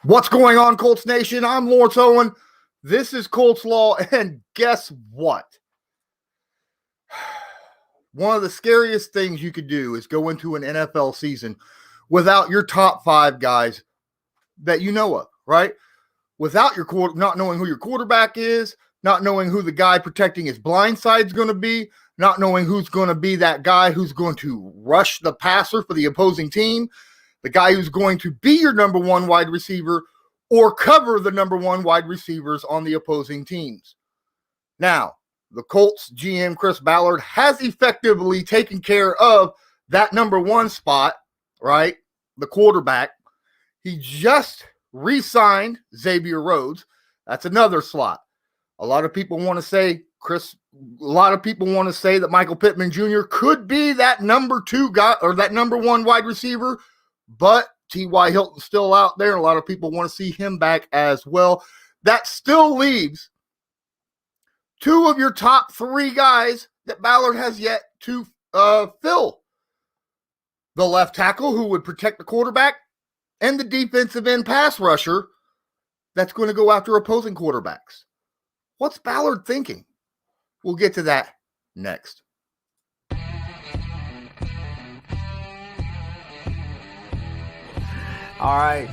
What's going on, Colts Nation? I'm Lawrence Owen. This is Colts Law, and guess what? One of the scariest things you could do is go into an NFL season without your top five guys that you know of, right? Without your not knowing who your quarterback is, not knowing who the guy protecting his blind side is going to be, not knowing who's going to be that guy who's going to rush the passer for the opposing team, the guy who's going to be your number one wide receiver or cover the number one wide receivers on the opposing teams. Now, the Colts GM, Chris Ballard, has effectively taken care of that number one spot, right? The quarterback. He just re-signed Xavier Rhodes. That's another slot. A lot of people want to say that Michael Pittman Jr. could be that number two guy or that number one wide receiver, but T.Y. Hilton's still out there. A lot of people want to see him back as well. That still leaves two of your top three guys that Ballard has yet to fill. The left tackle who would protect the quarterback and the defensive end pass rusher that's going to go after opposing quarterbacks. What's Ballard thinking? We'll get to that next. All right.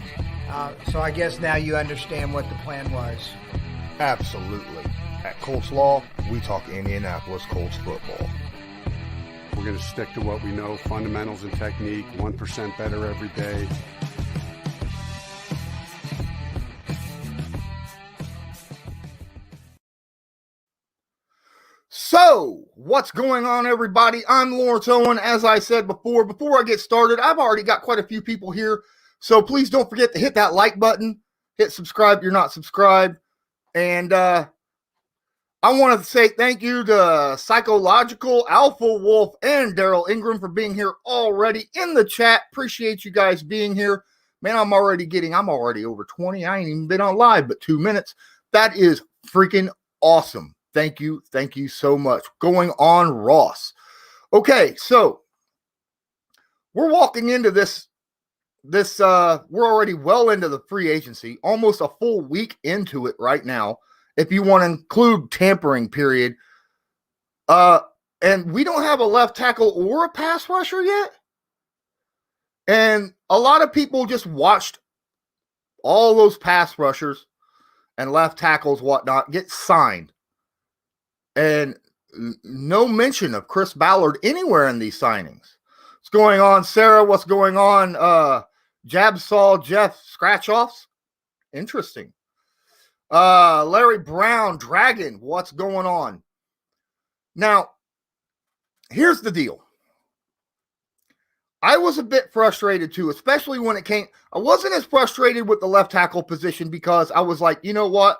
So I guess now you understand what the plan was. Absolutely. At Colts Law, we talk Indianapolis Colts football. We're going to stick to what we know, fundamentals and technique, 1% better every day. So, what's going on, everybody? I'm Lawrence Owen. As I said before I get started, I've already got quite a few people here. So please don't forget to hit that like button, hit subscribe if you're not subscribed. And I want to say thank you to Psychological, Alpha Wolf, and Daryl Ingram for being here already in the chat. Appreciate you guys being here. Man, I'm already over 20. I ain't even been on live but 2 minutes. That is freaking awesome. Thank you so much. Going on, Ross. Okay, so we're walking into this we're already well into the free agency, almost a full week into it right now, if you want to include tampering period. And we don't have a left tackle or a pass rusher yet. And a lot of people just watched all those pass rushers and left tackles, whatnot, get signed. And no mention of Chris Ballard anywhere in these signings. What's going on, Sarah? What's going on? Jabsaw Jeff scratch-offs? Interesting. Larry Brown, Dragon, what's going on? Now, here's the deal. I was a bit frustrated too, especially when it came. I wasn't as frustrated with the left tackle position because I was like, you know what?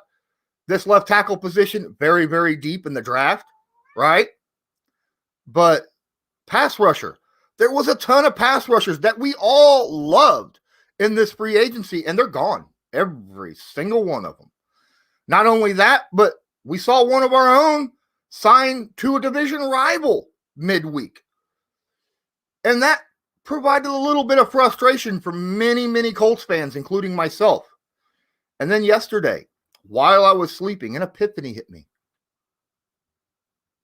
This left tackle position, very, very deep in the draft, right? But pass rusher. There was a ton of pass rushers that we all loved in this free agency, and they're gone. Every single one of them. Not only that, but we saw one of our own sign to a division rival midweek. And that provided a little bit of frustration for many, many Colts fans, including myself. And then yesterday, while I was sleeping, an epiphany hit me.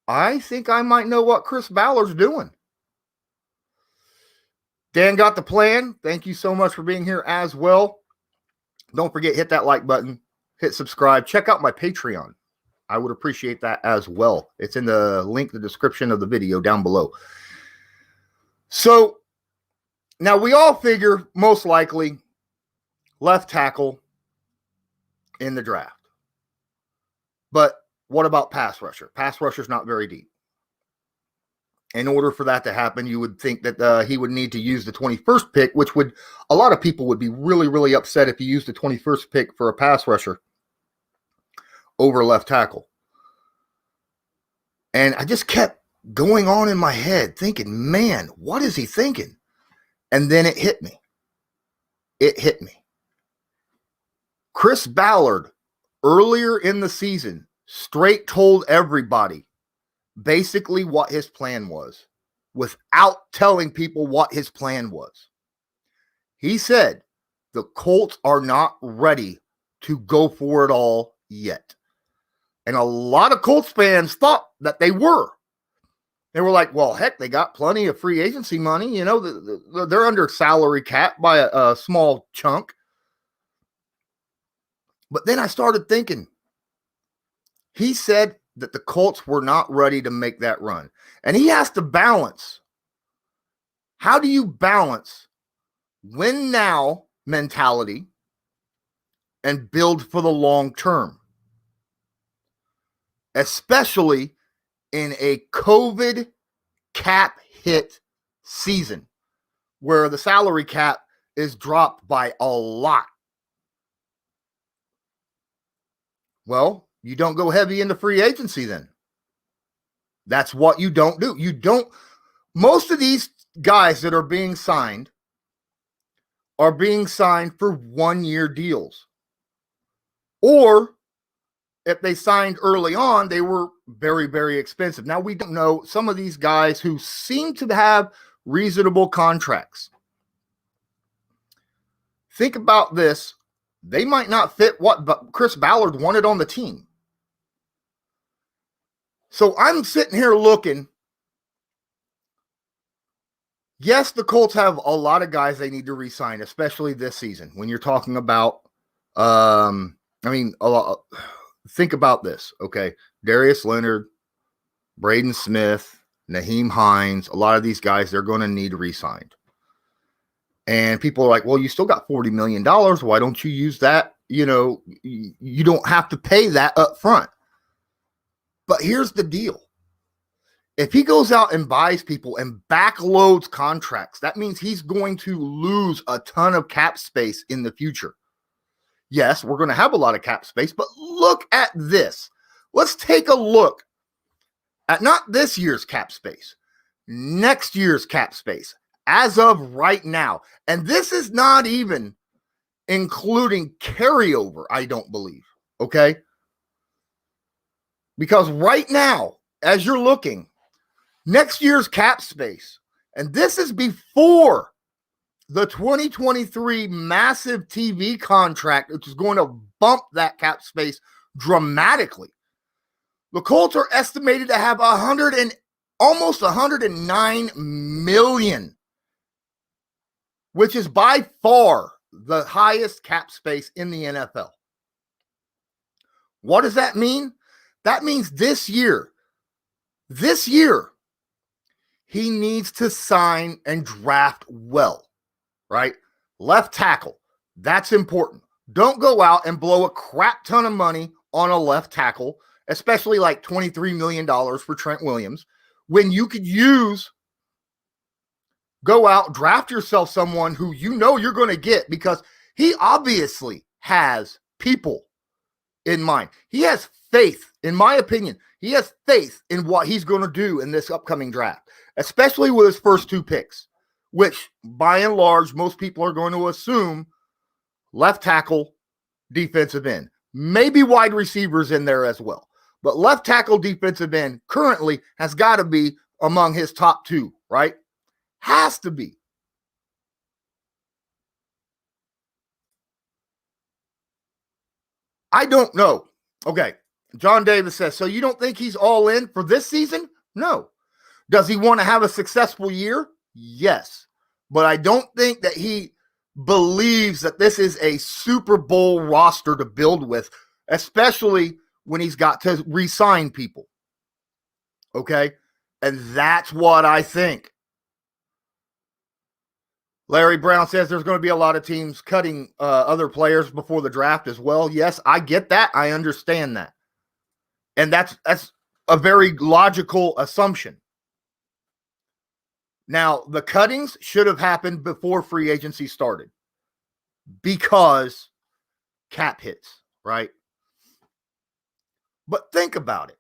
I think I might know what Chris Ballard's doing. Dan got the plan. Thank you so much for being here as well. Don't forget, hit that like button, hit subscribe, check out my Patreon. I would appreciate that as well. It's in the link, the description of the video down below. So now we all figure most likely left tackle in the draft. But what about pass rusher? Pass rusher's not very deep. In order for that to happen, you would think that he would need to use the 21st pick, which would, a lot of people would be really, really upset if he used the 21st pick for a pass rusher over left tackle. And I just kept going on in my head thinking, man, what is he thinking? And then it hit me. Chris Ballard, earlier in the season, straight told everybody basically what his plan was without telling people what his plan was. He said, the Colts are not ready to go for it all yet. And a lot of Colts fans thought that they were. They were like, well, heck, they got plenty of free agency money. You know, they're under salary cap by a small chunk. But then I started thinking, he said that the Colts were not ready to make that run. And he has to balance. How do you balance win now mentality and build for the long term? Especially in a COVID cap hit season where the salary cap is dropped by a lot. Well, you don't go heavy into free agency then. That's what you don't do. Most of these guys that are being signed for 1-year deals. Or if they signed early on, they were very, very expensive. Now, we don't know some of these guys who seem to have reasonable contracts. Think about this. They might not fit what Chris Ballard wanted on the team. So I'm sitting here looking. Yes, the Colts have a lot of guys they need to re-sign, especially this season. When you're talking about, think about this, okay? Darius Leonard, Braden Smith, Naheem Hines, a lot of these guys, they're going to need re-signed. And people are like, well, you still got $40 million. Why don't you use that? You know, you don't have to pay that up front. But here's the deal. If he goes out and buys people and backloads contracts, that means he's going to lose a ton of cap space in the future. Yes, we're going to have a lot of cap space, but look at this. Let's take a look at not this year's cap space, next year's cap space as of right now. And this is not even including carryover, I don't believe, okay? Because right now, as you're looking, next year's cap space, and this is before the 2023 massive TV contract, which is going to bump that cap space dramatically. The Colts are estimated to have almost 109 million, which is by far the highest cap space in the NFL. What does that mean? That means this year, he needs to sign and draft well. Right? Left tackle. That's important. Don't go out and blow a crap ton of money on a left tackle, especially like $23 million for Trent Williams, when you could go out, draft yourself someone who you know you're going to get, because he obviously has people in mind. He has faith, in my opinion. He has faith in what he's going to do in this upcoming draft, especially with his first 2 picks. Which, by and large, most people are going to assume left tackle, defensive end. Maybe wide receivers in there as well. But left tackle, defensive end currently has got to be among his top 2, right? Has to be. I don't know. Okay. John Davis says, so you don't think he's all in for this season? No. Does he want to have a successful year? Yes, but I don't think that he believes that this is a Super Bowl roster to build with, especially when he's got to re-sign people. Okay? And that's what I think. Larry Brown says there's going to be a lot of teams cutting other players before the draft as well. Yes, I get that. I understand that. And that's a very logical assumption. Now, the cuttings should have happened before free agency started because cap hits, right? But think about it.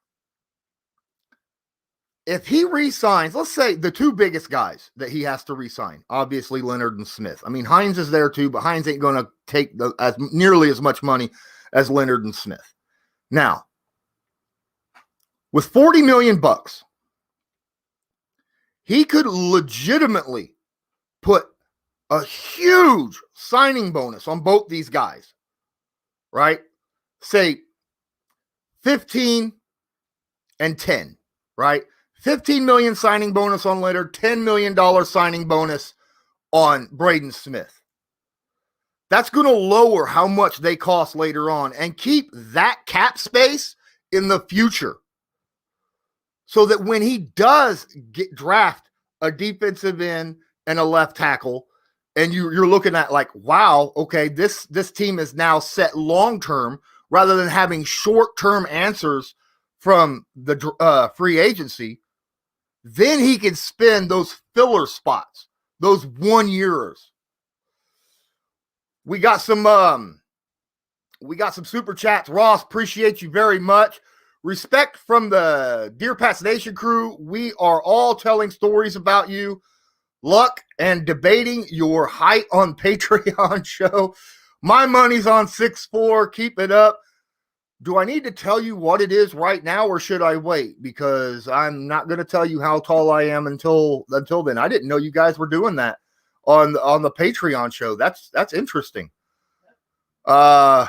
If he re-signs, let's say the 2 biggest guys that he has to re-sign, obviously Leonard and Smith. I mean, Hines is there too, but Hines ain't going to take nearly as much money as Leonard and Smith. Now, with $40 million, he could legitimately put a huge signing bonus on both these guys, right? Say 15 and 10, right? 15 million signing bonus on Leonard, $10 million signing bonus on Braden Smith. That's going to lower how much they cost later on and keep that cap space in the future. So that when he does draft a defensive end and a left tackle, and you're looking at like, wow, okay, this team is now set long-term rather than having short-term answers from the free agency, then he can spend those filler spots, those 1-yearers. We got some super chats. Ross, appreciate you very much. Respect from the Dear Pats Nation crew. We are all telling stories about you. Luck and debating your height on Patreon show. My money's on 6'4". Keep it up. Do I need to tell you what it is right now, or should I wait? Because I'm not going to tell you how tall I am until then. I didn't know you guys were doing that on the Patreon show. That's interesting. You're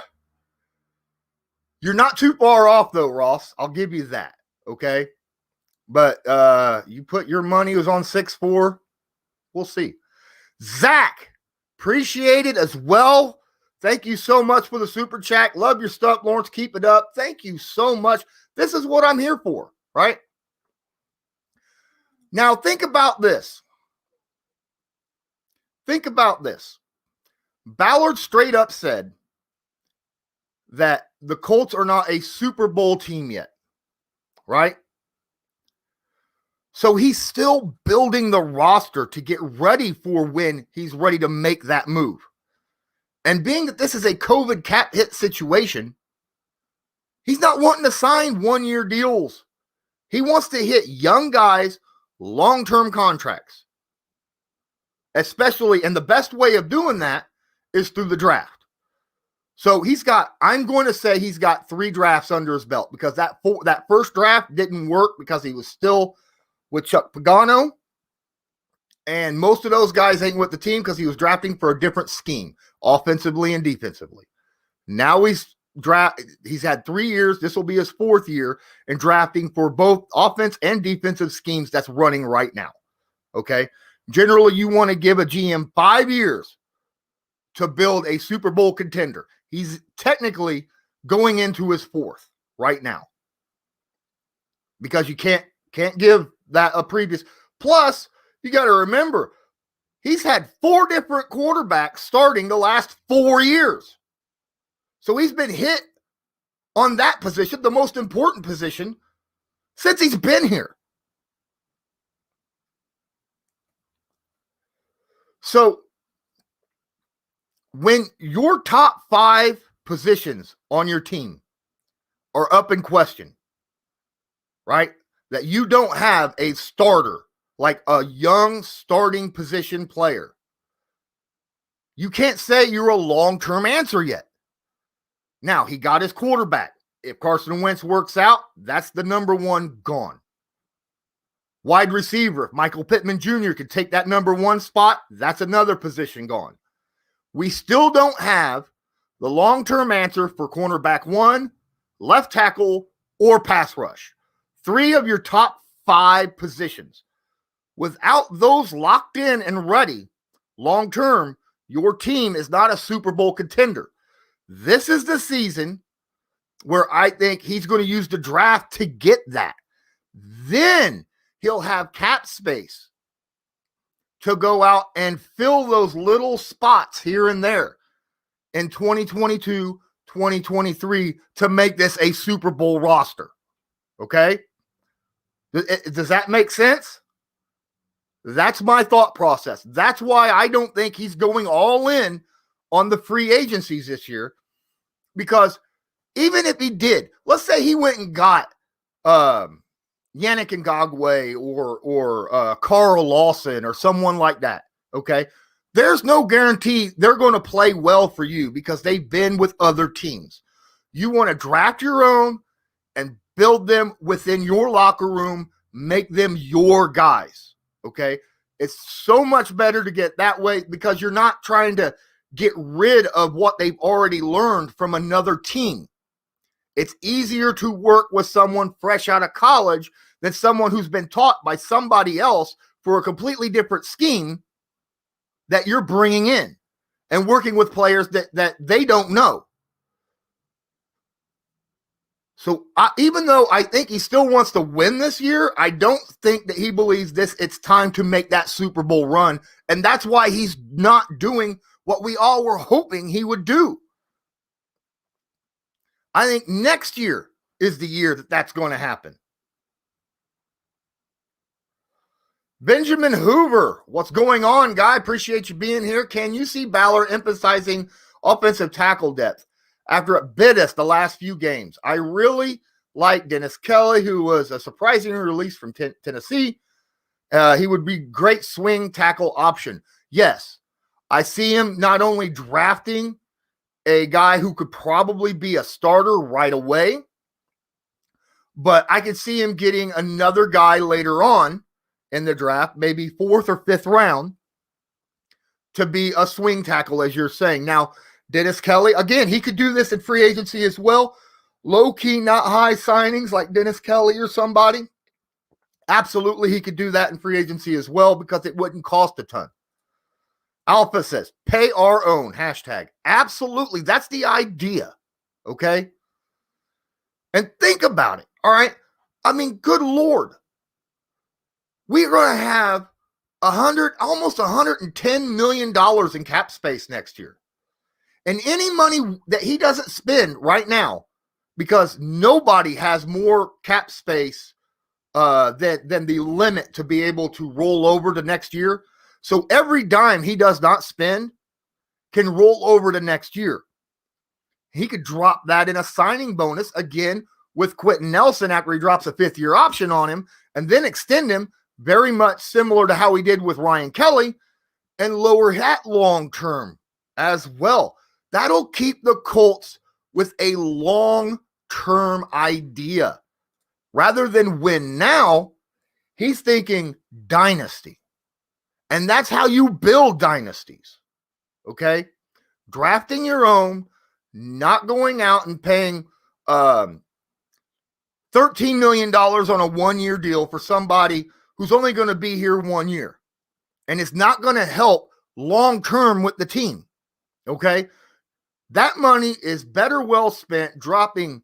not too far off though, Ross. I'll give you that. Okay. But you put your money was on 6'4". We'll see. Zach, appreciate it as well. Thank you so much for the super chat. Love your stuff, Lawrence. Keep it up. Thank you so much. This is what I'm here for, right? Now think about this. Think about this. Ballard straight up said that the Colts are not a Super Bowl team yet, right? So he's still building the roster to get ready for when he's ready to make that move. And being that this is a COVID cap hit situation, he's not wanting to sign 1-year deals. He wants to hit young guys long-term contracts. Especially, and the best way of doing that is through the draft. So I'm going to say he's got 3 drafts under his belt, because that first draft didn't work because he was still with Chuck Pagano. And most of those guys ain't with the team because he was drafting for a different scheme, offensively and defensively. Now he's had 3 years. This will be his 4th year in drafting for both offense and defensive schemes that's running right now. Okay. Generally, you want to give a GM 5 years to build a Super Bowl contender. He's technically going into his 4th right now, because you can't give that a previous. Plus, you got to remember, he's had 4 different quarterbacks starting the last 4 years. So he's been hit on that position, the most important position, since he's been here. So when your top 5 positions on your team are up in question, right? That you don't have a starter, like a young starting position player, you can't say you're a long-term answer yet. Now, he got his quarterback. If Carson Wentz works out, that's the number 1 gone. Wide receiver, if Michael Pittman Jr. could take that number 1 spot, that's another position gone. We still don't have the long-term answer for cornerback 1, left tackle, or pass rush. 3 of your top 5 positions. Without those locked in and ready, long-term, your team is not a Super Bowl contender. This is the season where I think he's going to use the draft to get that. Then he'll have cap space to go out and fill those little spots here and there in 2022, 2023 to make this a Super Bowl roster. Okay? Does that make sense? That's my thought process. That's why I don't think he's going all in on the free agencies this year, because even if he did, let's say he went and got Yannick Ngakoue or Carl Lawson or someone like that, okay? There's no guarantee they're going to play well for you because they've been with other teams. You want to draft your own and build them within your locker room, make them your guys, okay? It's so much better to get that way because you're not trying to get rid of what they've already learned from another team. It's easier to work with someone fresh out of college than someone who's been taught by somebody else for a completely different scheme that you're bringing in and working with players that they don't know. So even though I think he still wants to win this year, I don't think that he believes it's time to make that Super Bowl run. And that's why he's not doing what we all were hoping he would do. I think next year is the year that's going to happen. Benjamin Hoover, what's going on, guy? Appreciate you being here. Can you see Ballard emphasizing offensive tackle depth after it bit us the last few games? I really like Dennis Kelly, who was a surprising release from Tennessee. He would be great swing tackle option. Yes, I see him not only drafting a guy who could probably be a starter right away, but I could see him getting another guy later on in the draft, maybe 4th or 5th round, to be a swing tackle, as you're saying. Now, Dennis Kelly, again, he could do this in free agency as well. Low-key, not high signings like Dennis Kelly or somebody. Absolutely, he could do that in free agency as well because it wouldn't cost a ton. Alpha says, pay our own, hashtag. Absolutely, that's the idea, okay? And think about it, all right? I mean, good Lord. We're going to have almost $110 million in cap space next year. And any money that he doesn't spend right now, because nobody has more cap space than the limit to be able to roll over to next year. So every dime he does not spend can roll over to next year. He could drop that in a signing bonus again with Quentin Nelson after he drops a 5th-year option on him and then extend him very much similar to how he did with Ryan Kelly and lower that long term as well. That'll keep the Colts with a long-term idea. Rather than win now, he's thinking dynasty. And that's how you build dynasties, okay? Drafting your own, not going out and paying $13 million on a 1-year deal for somebody who's only going to be here 1 year. And it's not going to help long-term with the team, okay? That money is better well spent dropping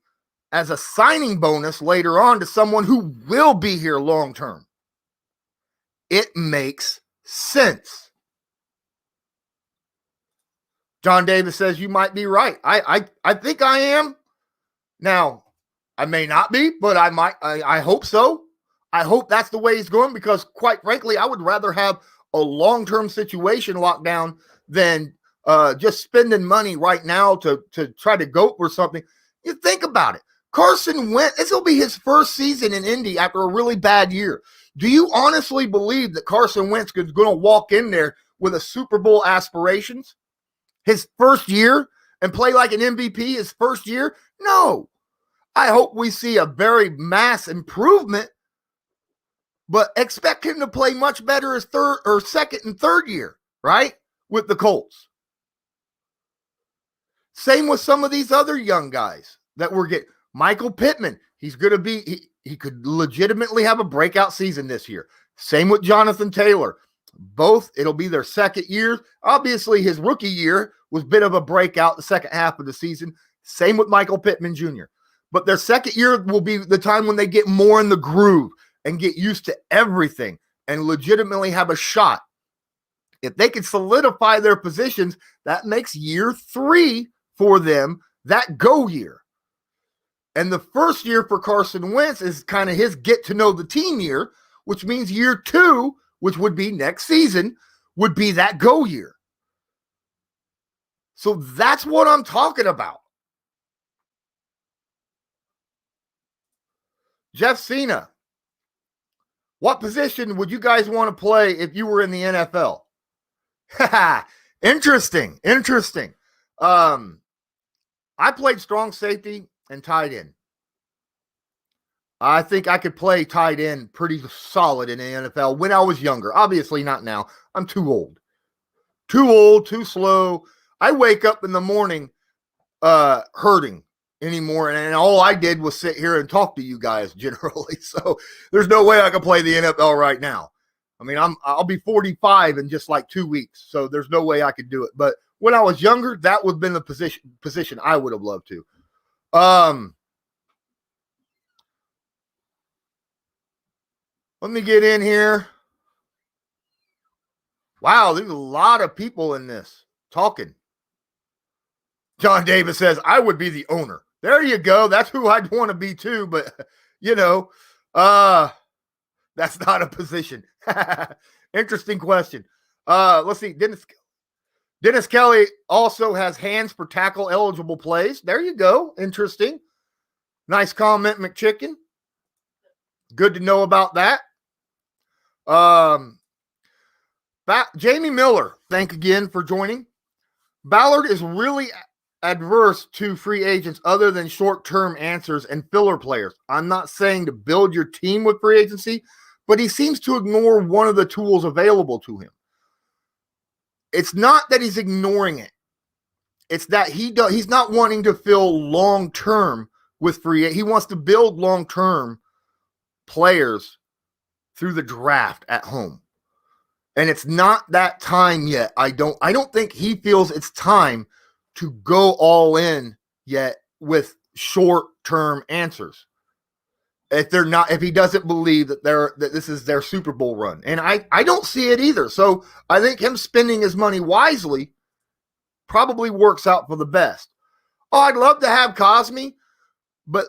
as a signing bonus later on to someone who will be here long-term. It makes sense. John Davis says you might be right. I think I am. Now, I may not be, but I hope so. I hope that's the way he's going because, quite frankly, I would rather have a long-term situation locked down than just spending money right now to try to go for something. You think about it. Carson Wentz, this will be his first season in Indy after a really bad year. Do you honestly believe that Carson Wentz is going to walk in there with a Super Bowl aspirations his first year and play like an MVP his first year? No. I hope we see a very mass improvement, but expect him to play much better his second and third year, right? With the Colts. Same with some of these other young guys that we're getting. Michael Pittman, he's going to be, he could legitimately have a breakout season this year. Same with Jonathan Taylor. Both, it'll be their second year. Obviously, his rookie year was a bit of a breakout the second half of the season. Same with Michael Pittman Jr. But their second year will be the time when they get more in the groove and get used to everything and legitimately have a shot. If they can solidify their positions, that makes year 3 for them that go year. And the first year for Carson Wentz is kind of his get to know the team year, which means year 2, which would be next season, would be that go year. So that's what I'm talking about. Jeff Cena, what position would you guys want to play if you were in the NFL? Interesting. I played strong safety and tight end. I think I could play tight end pretty solid in the NFL when I was younger. Obviously not now. I'm too old. Too slow. I wake up in the morning hurting anymore, and all I did was sit here and talk to you guys generally. So there's no way I can play the NFL right now. I mean, I'll be 45 in just like 2 weeks, so there's no way I could do it. But when I was younger, that would have been the position I would have loved to. Let me get in here. Wow, there's a lot of people in this talking. John Davis says, I would be the owner. There you go. That's who I'd want to be too, but, that's not a position. Interesting question. Let's see. Dennis Kelly also has hands for tackle eligible plays. There you go. Interesting. Nice comment, McChicken. Good to know about that. Jamie Miller, thank again for joining. Ballard is really adverse to free agents other than short-term answers and filler players. I'm not saying to build your team with free agency, but he seems to ignore one of the tools available to him. It's not that he's ignoring it. It's that he's not wanting to fill long-term with free agents. He wants to build long-term players through the draft at home. And it's not that time yet. I don't think he feels it's time to go all in yet with short-term answers. If he doesn't believe that this is their Super Bowl run. And I don't see it either. So I think him spending his money wisely probably works out for the best. Oh, I'd love to have Cosme, but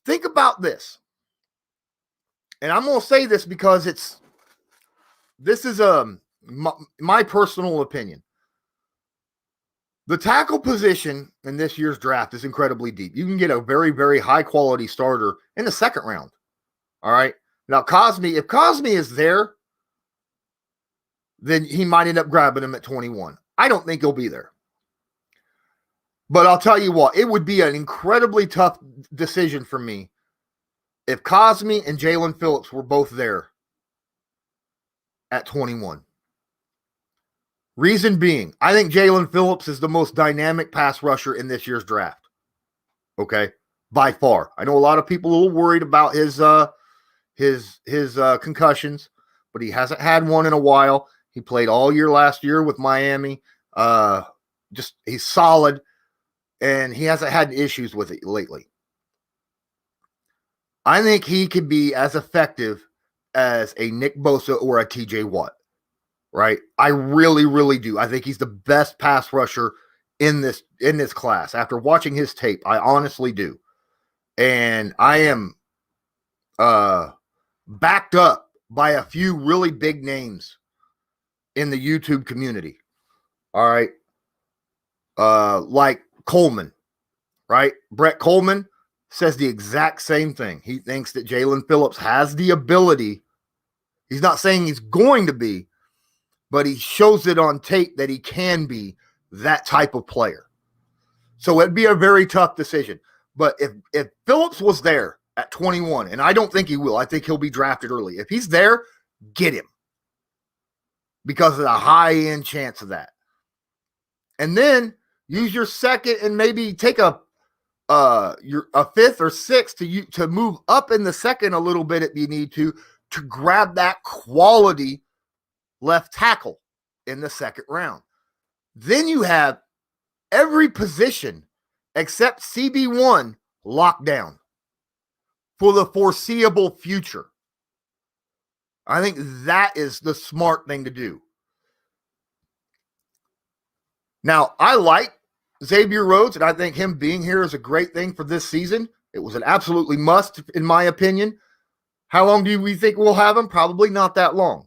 think about this. And I'm going to say this because this is my personal opinion. The tackle position in this year's draft is incredibly deep. You can get a very, very high quality starter in the second round. All right. Now, if Cosme is there, then he might end up grabbing him at 21. I don't think he'll be there. But I'll tell you what, it would be an incredibly tough decision for me if Cosme and Jalen Phillips were both there at 21. Reason being, I think Jalen Phillips is the most dynamic pass rusher in this year's draft. Okay, by far. I know a lot of people are a little worried about his concussions, but he hasn't had one in a while. He played all year last year with Miami. He's solid, and he hasn't had issues with it lately. I think he could be as effective as a Nick Bosa or a TJ Watt. Right? I really, really do. I think he's the best pass rusher in this class. After watching his tape, I honestly do. And I am backed up by a few really big names in the YouTube community. All right. Like Coleman, right? Brett Coleman says the exact same thing. He thinks that Jalen Phillips has the ability. He's not saying he's going to be, but he shows it on tape that he can be that type of player. So it'd be a very tough decision. But if Phillips was there at 21, and I don't think he will, I think he'll be drafted early. If he's there, get him. Because of the high-end chance of that. And then use your second and maybe take a fifth or sixth to move up in the second a little bit if you need to grab that quality left tackle in the second round. Then you have every position except CB1 locked down for the foreseeable future. I think that is the smart thing to do. Now, I like Xavier Rhodes, and I think him being here is a great thing for this season. It was an absolutely must, in my opinion. How long do we think we'll have him? Probably not that long.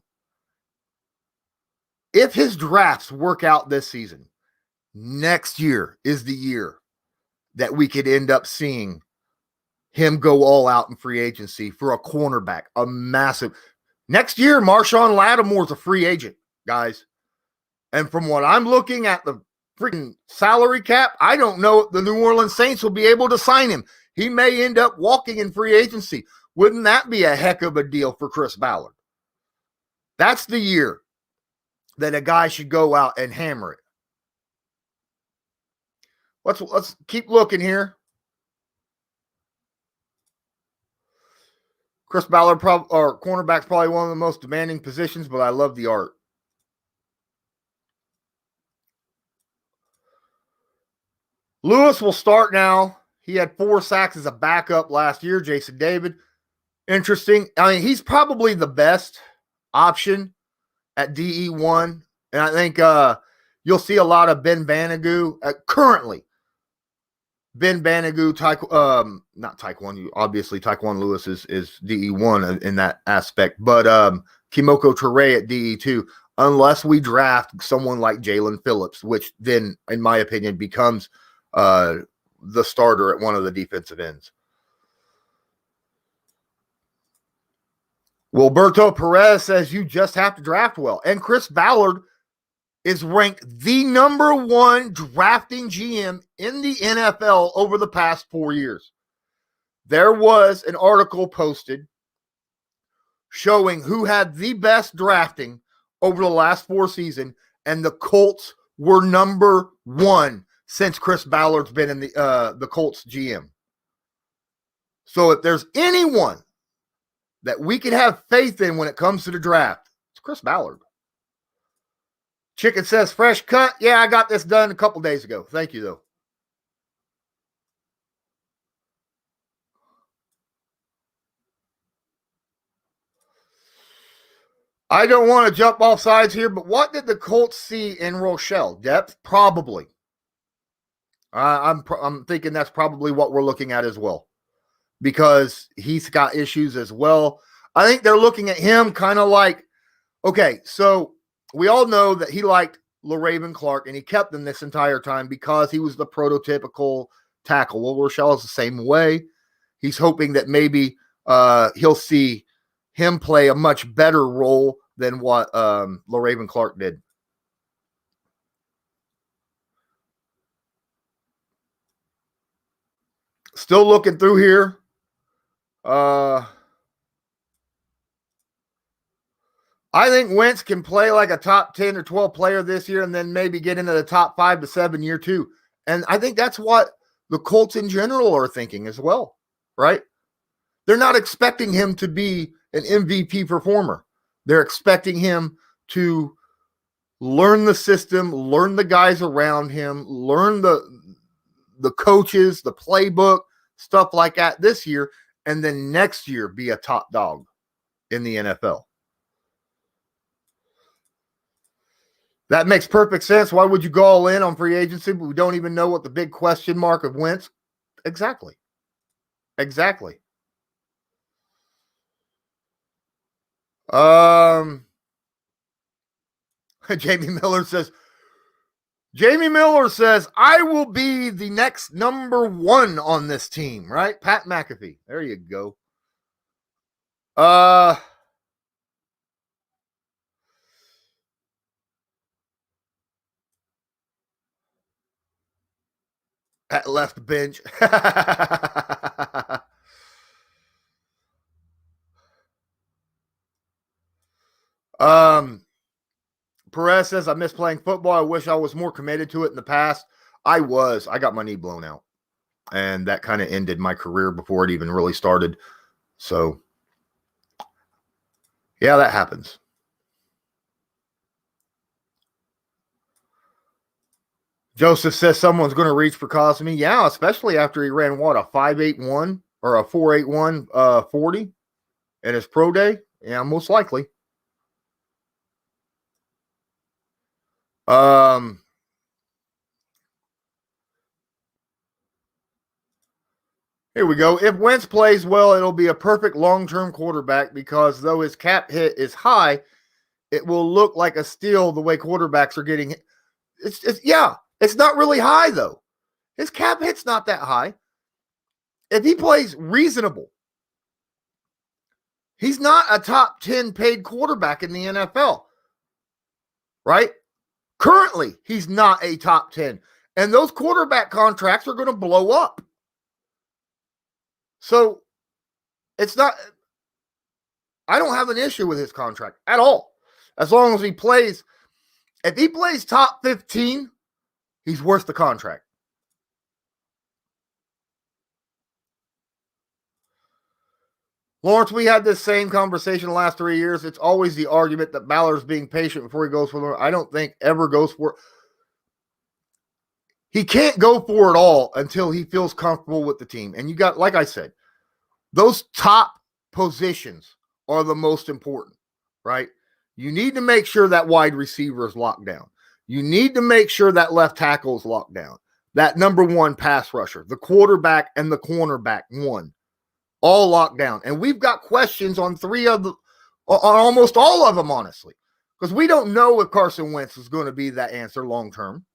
If his drafts work out this season, next year is the year that we could end up seeing him go all out in free agency for a cornerback, a massive. Next year, Marshawn Lattimore's a free agent, guys. And from what I'm looking at the freaking salary cap, I don't know if the New Orleans Saints will be able to sign him. He may end up walking in free agency, Wouldn't that be a heck of a deal for Chris Ballard? That's the year that a guy should go out and hammer it. Let's keep looking here. Chris Ballard, cornerback's probably one of the most demanding positions, but I love the art. Lewis will start now. He had 4 sacks as a backup last year. Jason David. Interesting. I mean, he's probably the best option at DE1. And I think you'll see a lot of Ben Banigou currently. Ben Banigou, not Taekwon. Obviously, Taekwon Lewis is DE1 in that aspect. But Kimoko Ture at DE2, unless we draft someone like Jalen Phillips, which then, in my opinion, becomes the starter at one of the defensive ends. Wilberto Perez says you just have to draft well. And Chris Ballard is ranked the number 1 drafting GM in the NFL over the past 4 years. There was an article posted showing who had the best drafting over the last 4 seasons, and the Colts were number 1 since Chris Ballard's been in the Colts GM. So if there's anyone that we can have faith in when it comes to the draft, it's Chris Ballard. Chicken says, fresh cut. Yeah, I got this done a couple days ago. Thank you, though. I don't want to jump off sides here, but what did the Colts see in Rochelle? Depth? Probably. I'm thinking that's probably what we're looking at as well, because he's got issues as well. I think they're looking at him kind of like, okay, so we all know that he liked LaRaven Clark, and he kept him this entire time because he was the prototypical tackle. Well, Rochelle is the same way. He's hoping that maybe he'll see him play a much better role than what LaRaven Clark did. Still looking through here. I think Wentz can play like a top 10 or 12 player this year and then maybe get into the top 5 to 7 year 2. And I think that's what the Colts in general are thinking as well, right? They're not expecting him to be an MVP performer. They're expecting him to learn the system, learn the guys around him, learn the coaches, the playbook, stuff like that this year, and then next year be a top dog in the NFL. That makes perfect sense. Why would you go all in on free agency, but we don't even know what the big question mark of Wentz? Exactly. Jamie Miller says, I will be the next number 1 on this team, right? Pat McAfee. There you go. At left bench. Perez says, I miss playing football. I wish I was more committed to it in the past. I got my knee blown out, and that kind of ended my career before it even really started. So, yeah, that happens. Joseph says someone's going to reach for Cosme. Yeah, especially after he ran, what, a 5.81 or a 4.81 40 at his pro day? Yeah, most likely. Here we go. If Wentz plays well, it'll be a perfect long-term quarterback because though his cap hit is high, it will look like a steal the way quarterbacks are getting hit. It's not really high, though. His cap hit's not that high. If he plays reasonable, he's not a top 10 paid quarterback in the NFL, right? Currently, he's not a top 10. And those quarterback contracts are going to blow up. So it's not. I don't have an issue with his contract at all. As long as he plays, if he plays top 15, he's worth the contract. Lawrence, we had this same conversation the last 3 years. It's always the argument that Ballard's being patient before he goes for it. I don't think ever goes for it. He can't go for it all until he feels comfortable with the team. And you got, like I said, those top positions are the most important, right? You need to make sure that wide receiver is locked down. You need to make sure that left tackle is locked down. That number one pass rusher, the quarterback and the cornerback, one, all locked down. And we've got questions on on almost all of them, honestly, because we don't know if Carson Wentz is going to be that answer long term.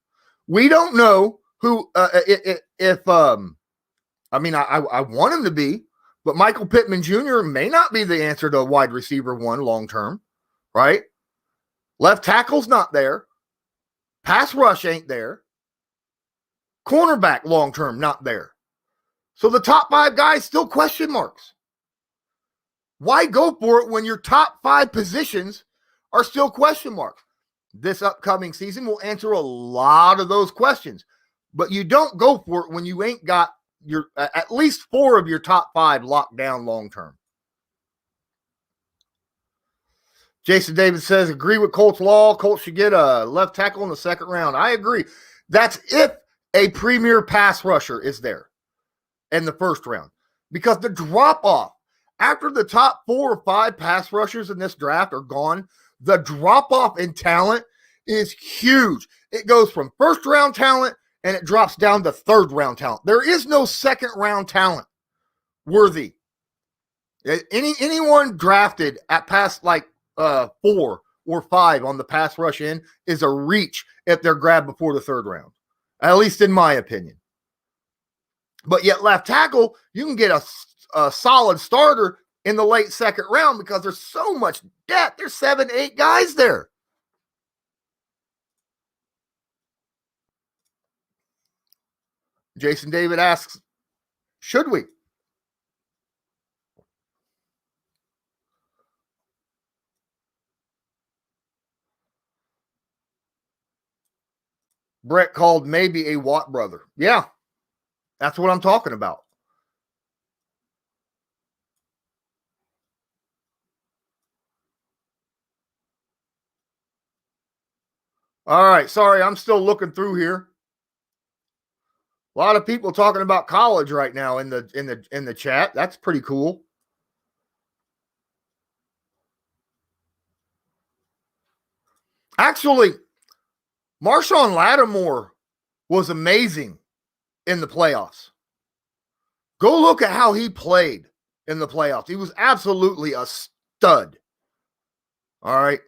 We don't know who, I want him to be, but Michael Pittman Jr. may not be the answer to wide receiver one long term, right? Left tackle's not there. Pass rush ain't there. Cornerback long term, not there. So the top five guys still question marks. Why go for it when your top five positions are still question marks? This upcoming season will answer a lot of those questions, but you don't go for it when you ain't got your at least four of your top five locked down long term. Jason David says, agree with Colts law. Colts should get a left tackle in the second round. I agree. That's if a premier pass rusher is there in the first round, because the drop off after the top 4 or 5 pass rushers in this draft are gone, the drop off in talent is huge. It goes from first round talent and it drops down to third round talent. There is no second round talent worthy. Anyone drafted at past like 4 or 5 on the pass rush end is a reach if they're grabbed before the third round, at least in my opinion. But yet left tackle, you can get a solid starter in the late second round because there's so much depth. There's 7, 8 guys there. Jason David asks, should we? Brett called maybe a Watt brother. Yeah, that's what I'm talking about. All right, sorry, I'm still looking through here. A lot of people talking about college right now in the chat. That's pretty cool. Actually, Marshawn Lattimore was amazing in the playoffs. Go look at how he played in the playoffs. He was absolutely a stud. All right.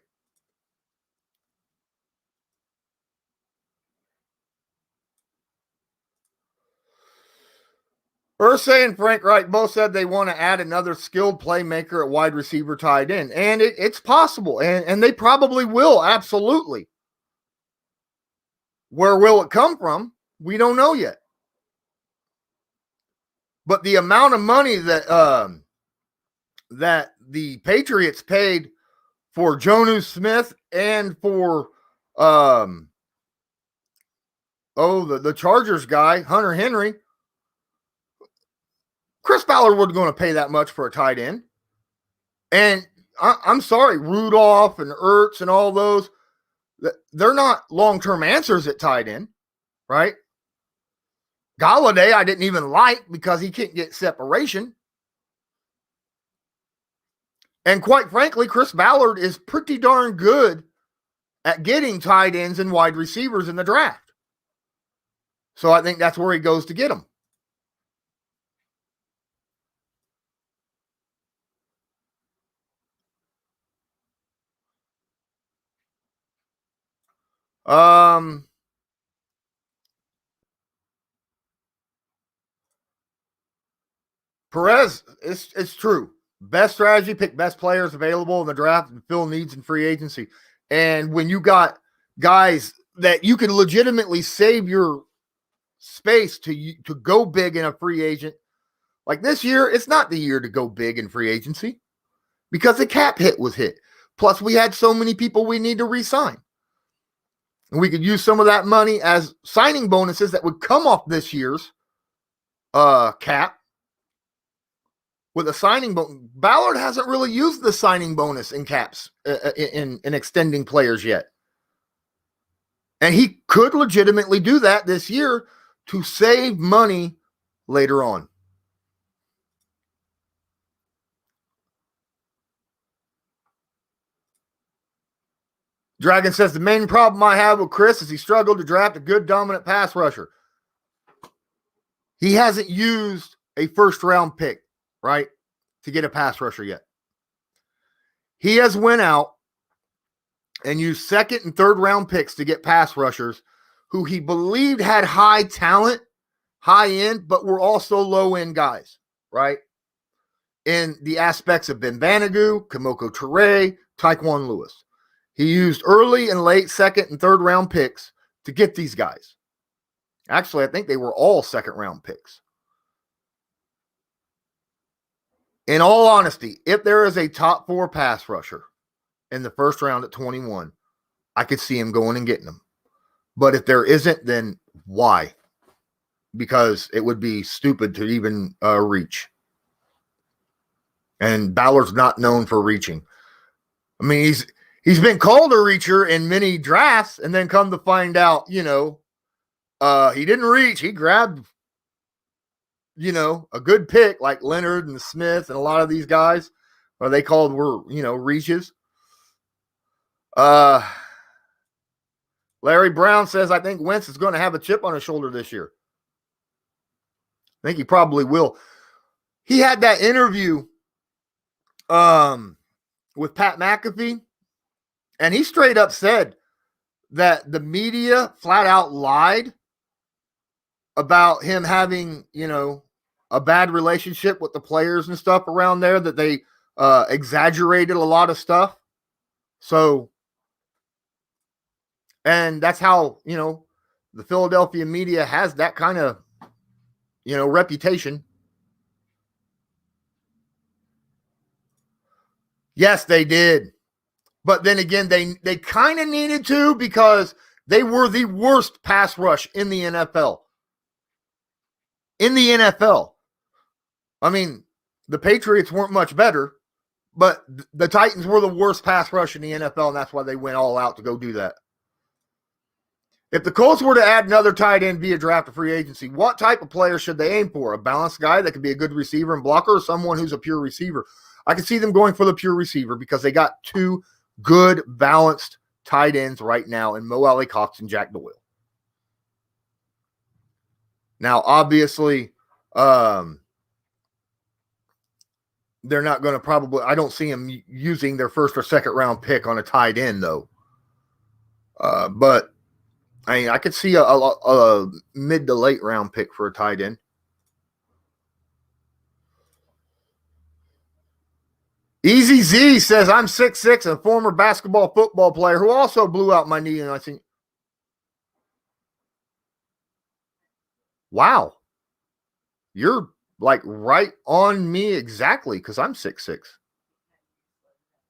Ursay and Frank Wright both said they want to add another skilled playmaker at wide receiver tight end. And it's possible. And they probably will. Absolutely. Where will it come from? We don't know yet. But the amount of money that that the Patriots paid for Jonnu Smith and for the Chargers guy, Hunter Henry, Chris Ballard wasn't going to pay that much for a tight end. And I'm sorry, Rudolph and Ertz and all those, they're not long-term answers at tight end, right? Galladay, I didn't even like because he can't get separation. And quite frankly, Chris Ballard is pretty darn good at getting tight ends and wide receivers in the draft. So I think that's where he goes to get them. Perez, it's true. Best strategy, pick best players available in the draft and fill needs in free agency. And when you got guys that you can legitimately save your space to go big in a free agent, Like this year, it's not the year to go big in free agency because the cap hit was hit. Plus, we had so many people we need to re-sign. And we could use some of that money as signing bonuses that would come off this year's cap. With a signing bonus, Ballard hasn't really used the signing bonus in caps in extending players yet. And he could legitimately do that this year to save money later on. Dragon says, the main problem I have with Chris is he struggled to draft a good dominant pass rusher. He hasn't used a first-round pick, right, to get a pass rusher yet. He has went out and used second and third-round picks to get pass rushers who he believed had high talent, high end, but were also low-end guys, right? In the aspects of Ben Vanagu, Kamoko Toure, Tyquan Lewis. He used early and late second and third round picks to get these guys. Actually, I think they were all second round picks. In all honesty, if there is a top 4 pass rusher in the first round at 21, I could see him going and getting them. But if there isn't, then why? Because it would be stupid to even reach. And Ballard's not known for reaching. I mean, he's been called a reacher in many drafts, and then come to find out, he didn't reach. He grabbed, a good pick like Leonard and Smith and a lot of these guys, or they called were, reaches. Larry Brown says, I think Wentz is going to have a chip on his shoulder this year. I think he probably will. He had that interview with Pat McAfee, and he straight up said that the media flat out lied about him having, a bad relationship with the players and stuff around there, that they exaggerated a lot of stuff. So, and that's how, the Philadelphia media has that kind of, reputation. Yes, they did. But then again, they kind of needed to, because they were the worst pass rush in the NFL. I mean, the Patriots weren't much better, but the Titans were the worst pass rush in the NFL, and that's why they went all out to go do that. If the Colts were to add another tight end via draft or free agency, what type of player should they aim for? A balanced guy that could be a good receiver and blocker, or someone who's a pure receiver? I can see them going for the pure receiver because they got 2 good, balanced tight ends right now in Mo Alley Cox and Jack Doyle. Now, obviously, they're not going to probably – I don't see them using their first or second round pick on a tight end, though. But, I mean, I could see a mid to late round pick for a tight end. Easy Z says, I'm 6'6", a former basketball football player who also blew out my knee. And I think, wow, you're like right on me exactly, because I'm 6'6".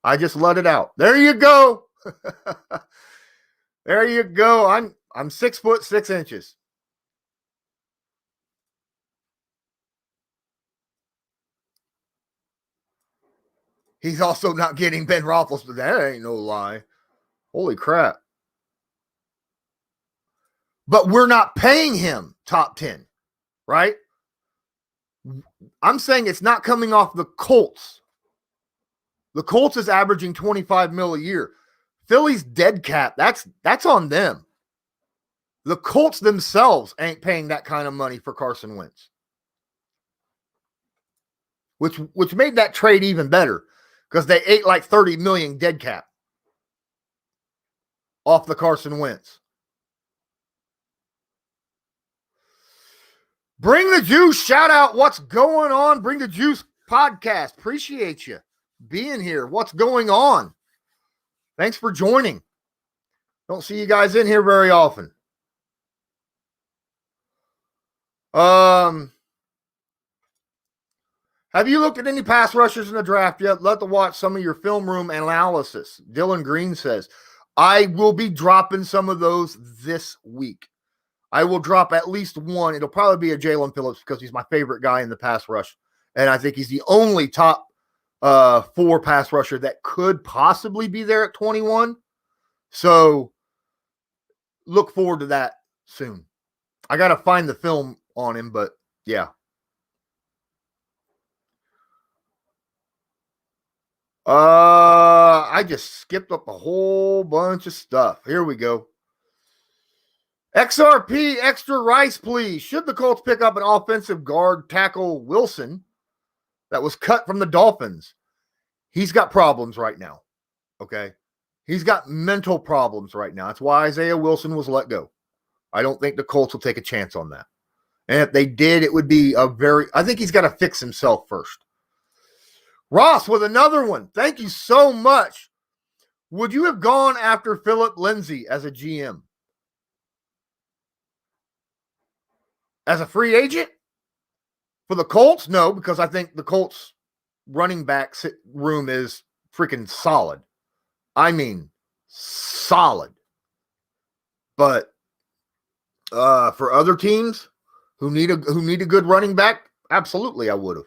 I just let it out. There you go. There you go. I'm 6 foot 6 inches. He's also not getting Ben Roethlisberger. That ain't no lie. Holy crap. But we're not paying him top 10, right? I'm saying it's not coming off the Colts. The Colts is averaging $25 million a year. Philly's dead cap. That's on them. The Colts themselves ain't paying that kind of money for Carson Wentz. Which made that trade even better, because they ate like $30 million dead cap off the Carson Wentz. Bring the Juice. Shout out. What's going on? Bring the Juice podcast. Appreciate you being here. What's going on? Thanks for joining. Don't see you guys in here very often. Have you looked at any pass rushers in the draft yet? Let to watch some of your film room analysis. Dylan Green says, I will be dropping some of those this week. I will drop at least one. It'll probably be a Jalen Phillips because he's my favorite guy in the pass rush. And I think he's the only top 4 pass rusher that could possibly be there at 21. So look forward to that soon. I got to find the film on him, but yeah. I just skipped up a whole bunch of stuff. Here we go. XRP, extra rice, please. Should the Colts pick up an offensive guard tackle Wilson that was cut from the Dolphins? He's got problems right now, okay? He's got mental problems right now. That's why Isaiah Wilson was let go. I don't think the Colts will take a chance on that. And if they did, it would be I think he's got to fix himself first. Ross with another one. Thank you so much. Would you have gone after Philip Lindsay as a GM? As a free agent? For the Colts? No, because I think the Colts running back room is freaking solid. I mean, solid. But for other teams who need a good running back, absolutely I would have.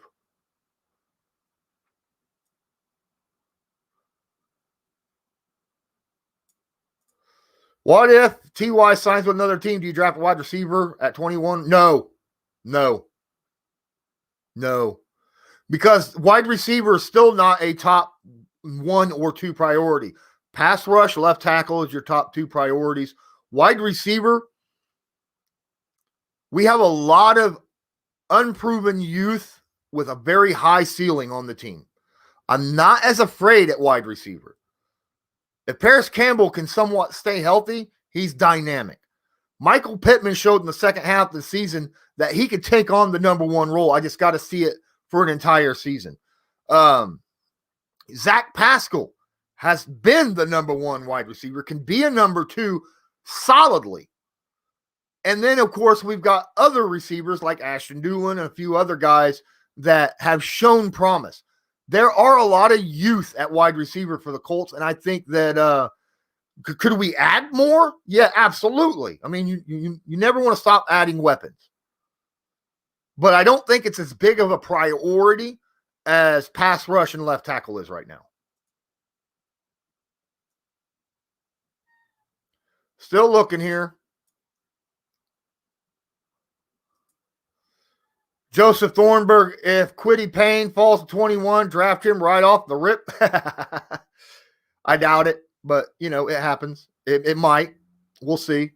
What if T.Y. signs with another team? Do you draft a wide receiver at 21? No. Because wide receiver is still not a top 1 or 2 priority. Pass rush, left tackle is your top 2 priorities. Wide receiver, we have a lot of unproven youth with a very high ceiling on the team. I'm not as afraid at wide receiver. If Paris Campbell can somewhat stay healthy, he's dynamic. Michael Pittman showed in the second half of the season that he could take on the number 1 role. I just got to see it for an entire season. Zach Pascal has been the number 1 wide receiver, can be a number 2 solidly. And then, of course, we've got other receivers like Ashton Dulin and a few other guys that have shown promise. There are a lot of youth at wide receiver for the Colts, and I think that could we add more? Yeah, absolutely. I mean, you never want to stop adding weapons. But I don't think it's as big of a priority as pass rush and left tackle is right now. Still looking here. Joseph Thornburg, if Quiddy Payne falls to 21, draft him right off the rip. I doubt it, but, it happens. It might. We'll see.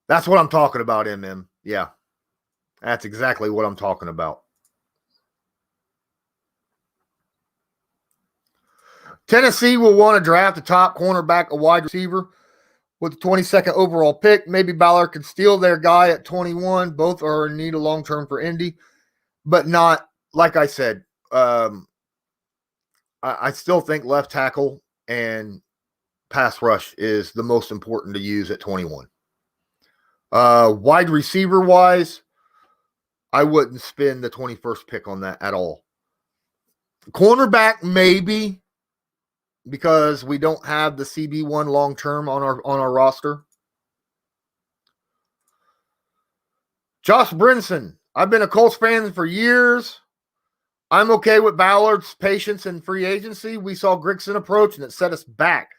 That's what I'm talking about, MM. Yeah, that's exactly what I'm talking about. Tennessee will want to draft a top cornerback, a wide receiver with the 22nd overall pick. Maybe Ballard could steal their guy at 21. Both are in need of long-term for Indy, but not, like I said, I still think left tackle and pass rush is the most important to use at 21. Wide receiver-wise, I wouldn't spend the 21st pick on that at all. Cornerback, maybe, because we don't have the CB1 long-term on our roster. Josh Brinson, I've been a Colts fan for years. I'm okay with Ballard's patience in free agency. We saw Grigson approach, and it set us back.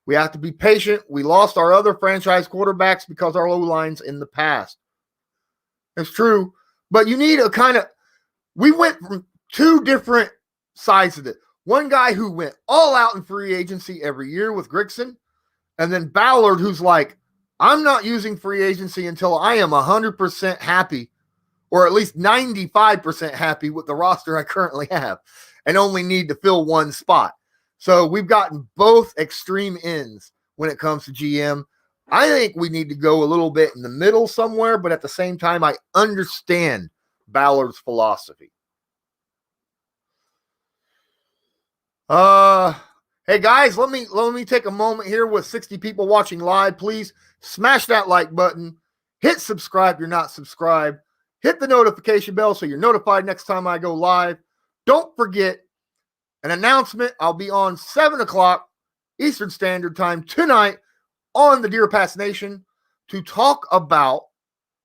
We have to be patient. We lost our other franchise quarterbacks because our low lines in the past. It's true. But you need we went from 2 different sides of it. One guy who went all out in free agency every year with Grigson, and then Ballard, who's like, I'm not using free agency until I am 100% happy, or at least 95% happy with the roster I currently have, and only need to fill 1 spot. So we've gotten both extreme ends when it comes to GM. I think we need to go a little bit in the middle somewhere, but at the same time, I understand Ballard's philosophy. Hey guys, let me take a moment here with 60 people watching live. Please smash that like button, hit subscribe if you're not subscribed, Hit the notification bell so you're notified next time I go live. Don't forget an announcement. I'll be on 7 o'clock Eastern Standard Time tonight on the Deer Pass Nation to talk about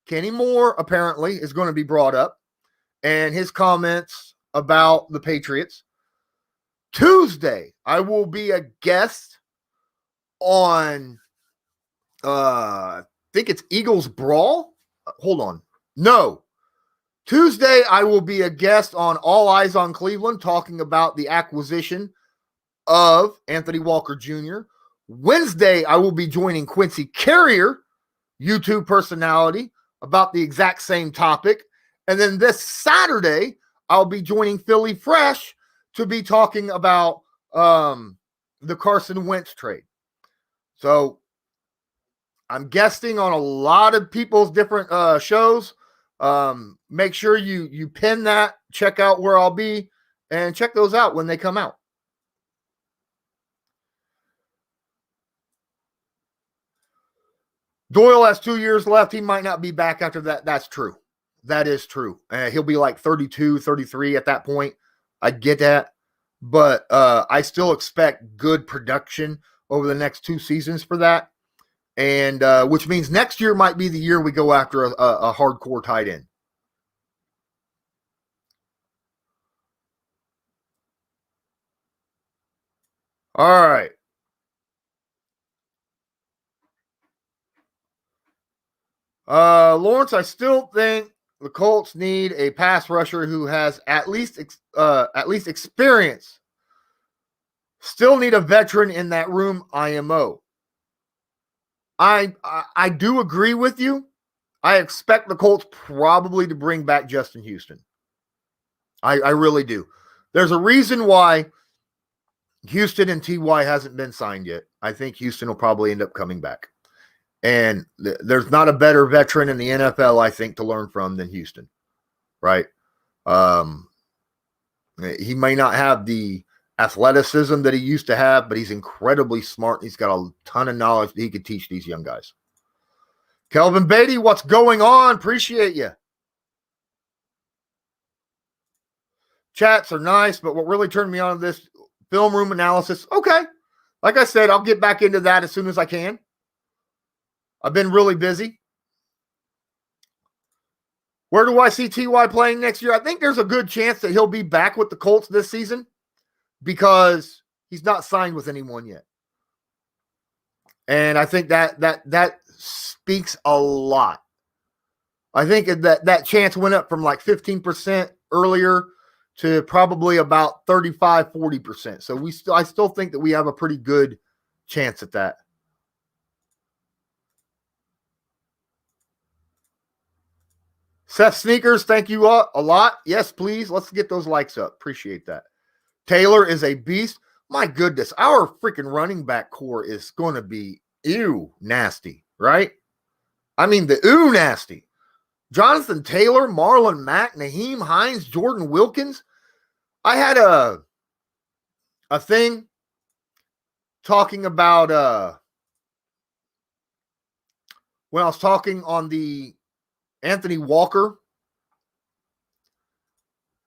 Kenny Moore, apparently, is going to be brought up, and his comments about the Patriots. Tuesday, I will be a guest on, I think it's Eagles Brawl. Hold on. No. Tuesday, I will be a guest on All Eyes on Cleveland talking about the acquisition of Anthony Walker Jr. Wednesday, I will be joining Quincy Carrier, YouTube personality, about the exact same topic. And then this Saturday, I'll be joining Philly Fresh to be talking about the Carson Wentz trade. So I'm guesting on a lot of people's different shows. Make sure you pin that, check out where I'll be, and check those out when they come out. Doyle has 2 years left. He might not be back after that. That's true. That is true. He'll be like 32, 33 at that point. I get that. But I still expect good production over the next 2 seasons for that. And which means next year might be the year we go after a hardcore tight end. All right. Lawrence, I still think the Colts need a pass rusher who has at least experience. Still need a veteran in that room, IMO. I do agree with you. I expect the Colts probably to bring back Justin Houston. I really do. There's a reason why Houston and TY hasn't been signed yet. I think Houston will probably end up coming back. And there's not a better veteran in the NFL, I think, to learn from than Houston, right? He may not have the athleticism that he used to have, but he's incredibly smart. He's got a ton of knowledge that he could teach these young guys. Kelvin Beatty, what's going on? Appreciate you. Chats are nice, but what really turned me on to this film room analysis, okay. Like I said, I'll get back into that as soon as I can. I've been really busy. Where do I see TY playing next year? I think there's a good chance that he'll be back with the Colts this season because he's not signed with anyone yet. And I think that speaks a lot. I think that chance went up from like 15% earlier to probably about 35, 40%. So I still think that we have a pretty good chance at that. Seth Sneakers, thank you a lot. Yes, please. Let's get those likes up. Appreciate that. Taylor is a beast. My goodness, our freaking running back core is going to be nasty, right? I mean, the nasty. Jonathan Taylor, Marlon Mack, Naheem Hines, Jordan Wilkins. I had a thing talking about when I was talking on the Anthony Walker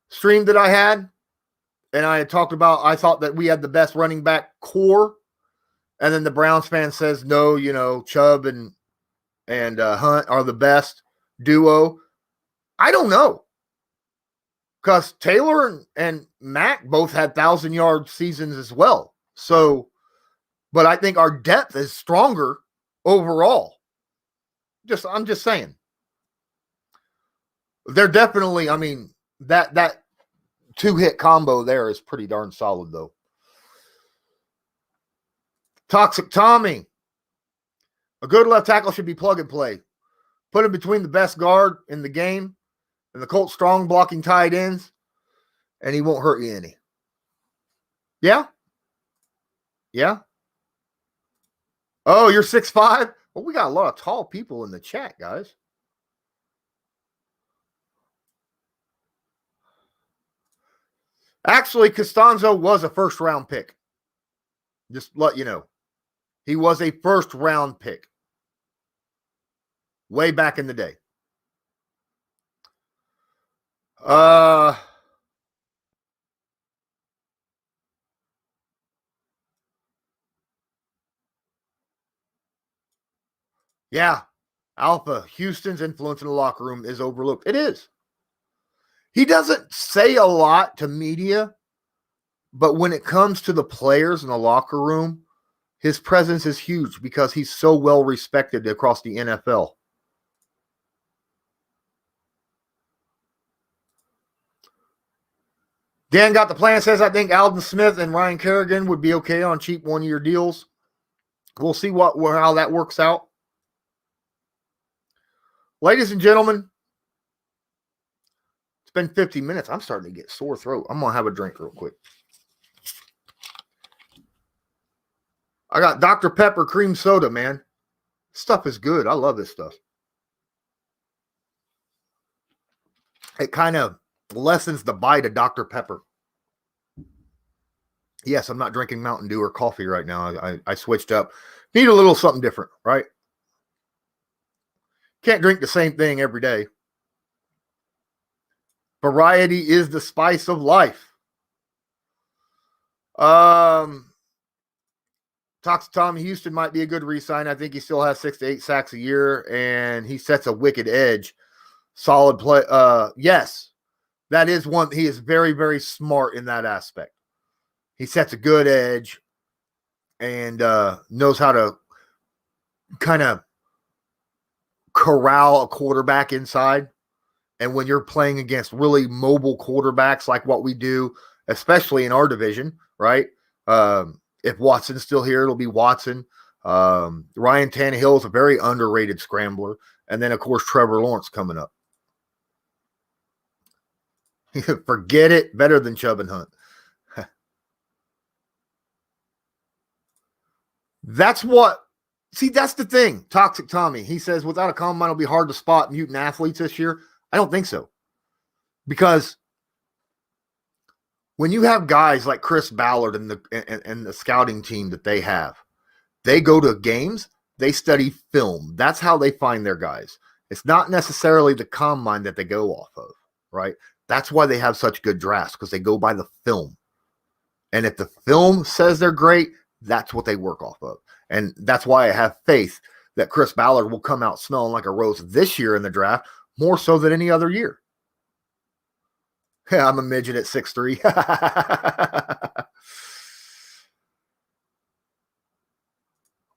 stream that I had, and I had talked about, I thought that we had the best running back core, and then the Browns fan says, no, Chubb and Hunt are the best duo. I don't know, because Taylor and Mack both had 1,000-yard seasons as well. So, but I think our depth is stronger overall. I'm just saying. They're definitely, I mean, that two-hit combo there is pretty darn solid, though. Toxic Tommy. A good left tackle should be plug and play. Put him between the best guard in the game and the Colts strong blocking tight ends, and he won't hurt you any. Yeah? Yeah? Oh, you're 6'5"? Well, we got a lot of tall people in the chat, guys. Actually, Costanzo was a first-round pick. Just let you know. He was a first-round pick. Way back in the day. Yeah. Alpha, Houston's influence in the locker room is overlooked. It is. He doesn't say a lot to media, but when it comes to the players in the locker room, his presence is huge because he's so well respected across the NFL. Dan got the plan, says, I think Alden Smith and Ryan Kerrigan would be okay on cheap one-year deals. We'll see how that works out. Ladies and gentlemen, it's been 50 minutes. I'm starting to get sore throat. I'm going to have a drink real quick. I got Dr. Pepper cream soda, man. This stuff is good. I love this stuff. It kind of lessens the bite of Dr. Pepper. Yes, I'm not drinking Mountain Dew or coffee right now. I switched up. Need a little something different, right? Can't drink the same thing every day. Variety is the spice of life. Talks to Tommy Houston might be a good re-sign. I think he still has 6 to 8 sacks a year, and he sets a wicked edge. Solid play. Yes, that is one. He is very, very smart in that aspect. He sets a good edge and knows how to kind of corral a quarterback inside. And when you're playing against really mobile quarterbacks like what we do, especially in our division, right? If Watson's still here, it'll be Watson. Ryan Tannehill is a very underrated scrambler. And then, of course, Trevor Lawrence coming up. Forget it. Better than Chubb and Hunt. That's the thing. Toxic Tommy. He says, without a combine, it'll be hard to spot mutant athletes this year. I don't think so. Because when you have guys like Chris Ballard and the scouting team that they have, they go to games, they study film. That's how they find their guys. It's not necessarily the combine that they go off of, right? That's why they have such good drafts, because they go by the film. And if the film says they're great, that's what they work off of. And that's why I have faith that Chris Ballard will come out smelling like a rose this year in the draft, more so than any other year. Yeah, I'm a midget at 6'3".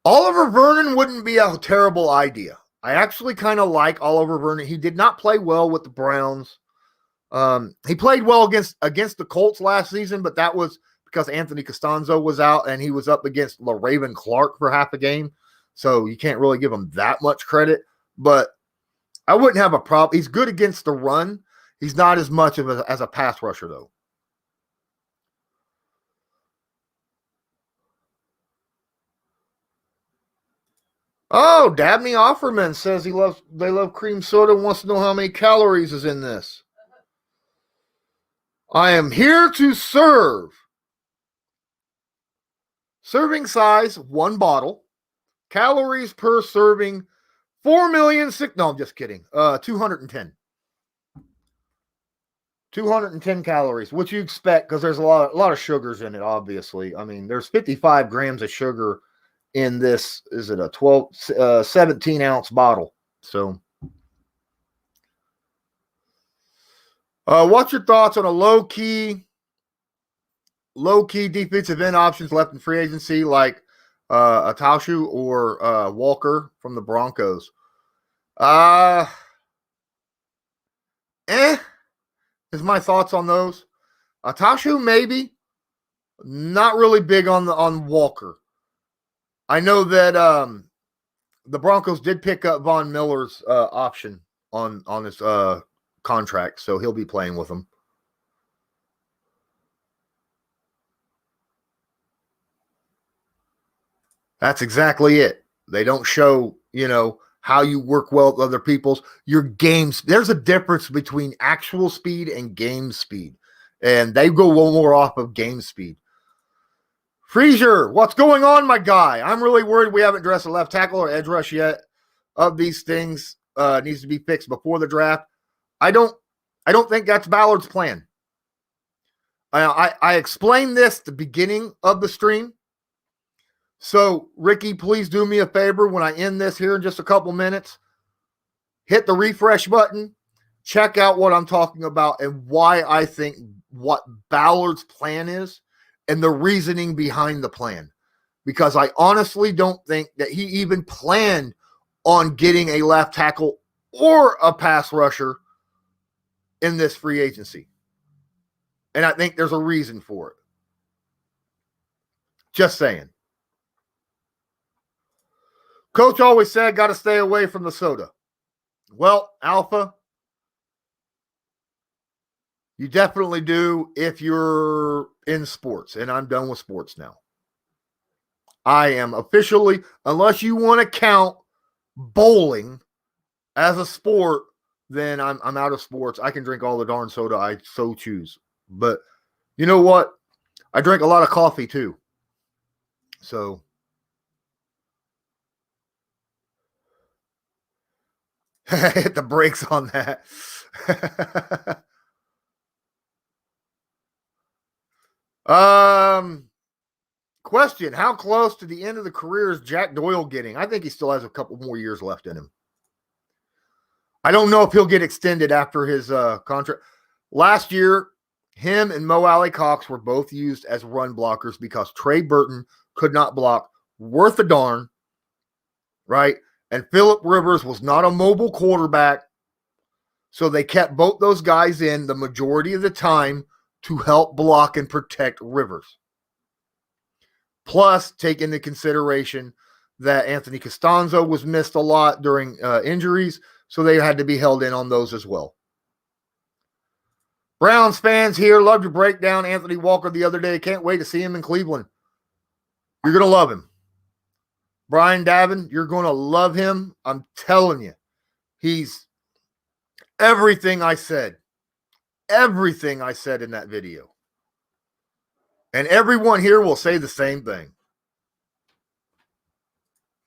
Oliver Vernon wouldn't be a terrible idea. I actually kind of like Oliver Vernon. He did not play well with the Browns. He played well against the Colts last season, but that was because Anthony Costanzo was out and he was up against LaRaven Clark for half a game. So you can't really give him that much credit. But I wouldn't have a problem. He's good against the run. He's not as much of as a pass rusher, though. Oh, Dabney Offerman says they love cream soda and wants to know how many calories is in this. I am here to serve. Serving size, 1 bottle. Calories per serving, 4,000,000. No, I'm just kidding. 210. 210 calories, which you expect because there's a lot of sugars in it, obviously. I mean, there's 55 grams of sugar in this. Is it a 17-ounce bottle? So, what's your thoughts on a low-key defensive end options left in free agency like Atashu or Walker from the Broncos? Is my thoughts on those. Atashu, maybe. Not really big on Walker. I know that the Broncos did pick up Von Miller's option on his contract, so he'll be playing with them. That's exactly it. They don't show, how you work well with other people's. Your games, there's a difference between actual speed and game speed. And they go more off of game speed. Frazier, what's going on, my guy? I'm really worried we haven't addressed a left tackle or edge rush yet. Of these things needs to be fixed before the draft. I don't I don't think that's Ballard's plan. I explained this at the beginning of the stream. So, Ricky, please do me a favor when I end this here in just a couple minutes. Hit the refresh button. Check out what I'm talking about and why I think what Ballard's plan is and the reasoning behind the plan. Because I honestly don't think that he even planned on getting a left tackle or a pass rusher in this free agency. And I think there's a reason for it. Just saying. Coach always said, got to stay away from the soda. Well, Alpha, you definitely do if you're in sports. And I'm done with sports now. I am officially, unless you want to count bowling as a sport, then I'm out of sports. I can drink all the darn soda I so choose. But you know what? I drink a lot of coffee too. So hit the brakes on that. Question, how close to the end of the career is Jack Doyle getting? I think he still has a couple more years left in him. I don't know if he'll get extended after his contract. Last year, him and Mo Alley Cox were both used as run blockers because Trey Burton could not block worth a darn, right? And Phillip Rivers was not a mobile quarterback, so they kept both those guys in the majority of the time to help block and protect Rivers. Plus, take into consideration that Anthony Costanzo was missed a lot during injuries, so they had to be held in on those as well. Browns fans here, loved your breakdown. Anthony Walker the other day. Can't wait to see him in Cleveland. You're going to love him. Brian Davin, you're going to love him. I'm telling you. He's everything I said. Everything I said in that video. And everyone here will say the same thing.